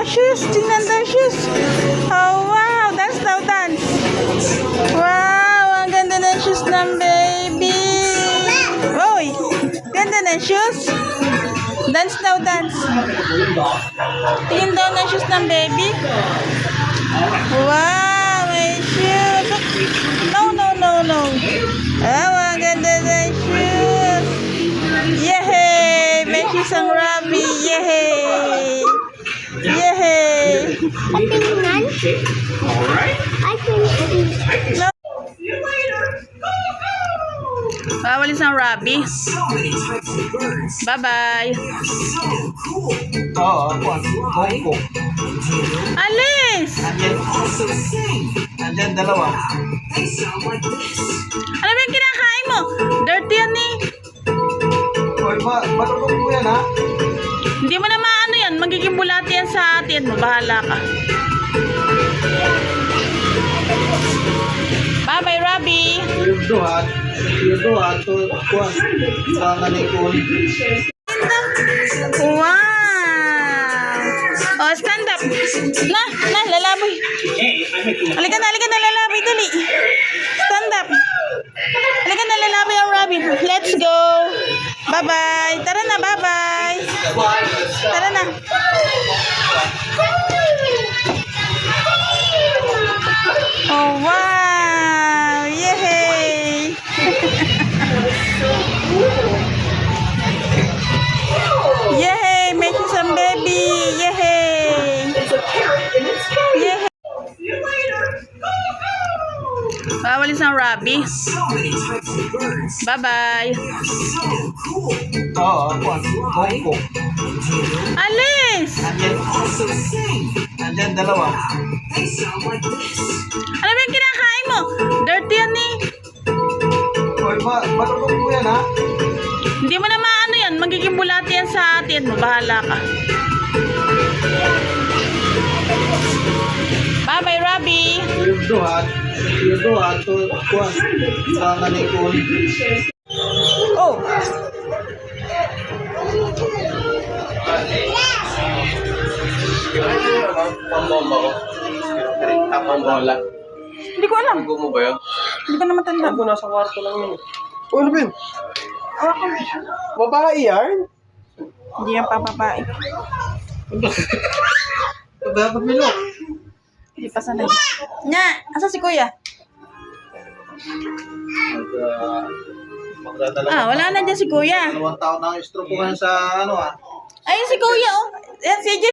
daw shoes. Tingnan daw shoes. Oh, wow. Dance daw, dance. Wow, ang ganda ng shoes ng baby. Uy, ganda ng shoes. Dance daw, dance. Tingin daw ng shoes ng baby. Wow, may shoes. No, no, no, no. Oh, ang ganda ng shoes. Yehey! May shoes ang Robbie. Yehey! Yehey! Patingnan. I can see. No. Wawalis ang Robbie. Bye-bye. Oo, Koko. Alis! Nandyan dalawa. Ano ba yung kinakain mo? Dirty yan eh. Hoy, matulog mo yan, ha? Hindi mo na maano yan. Magiging bulati yan sa atin mo. Bahala ka. Bye-bye, Robbie. Yung duhat, kuwan. Sa nanikon. Wow! Oh, stand up. Na, lalaboy. Halika na, lalaboy. Dali. Stand up. Halika na, lalaboy ang Robbie. Let's go. Bye-bye. Tara na, bye-bye. Tara na. Oh, wow. Yehey. Yehey, make you some baby. Yehey. Yehey. Wawalis ang Robbie. Bye-bye. Oo, Koko. Alis! Nandyan dalawa. Ano ba yung kinakain mo? Dirty yan eh. Hoy, matulog mo yan, ha? Hindi mo na maano yan. Magiging bulati yan sa atin mo. Bahala ka. Bye-bye, Robbie. Yung duhat, kuwan. Sa nanikon. Oh. Pambomba ko. Pambola. Hindi ko alam. Bago mo ba yun? Hindi ko na matanda. Ako nasa kwarto lang yun. Ano ba yun? Hawakan. Babae yan? Hindi yan papabae. Dapat milok. Hindi pa sanay. Nya, asa si Kuya? Wala na dyan si Kuya. 2 taon na ang stroke ko ngayon sa ano, Ayun si Kuya, oh. Yan si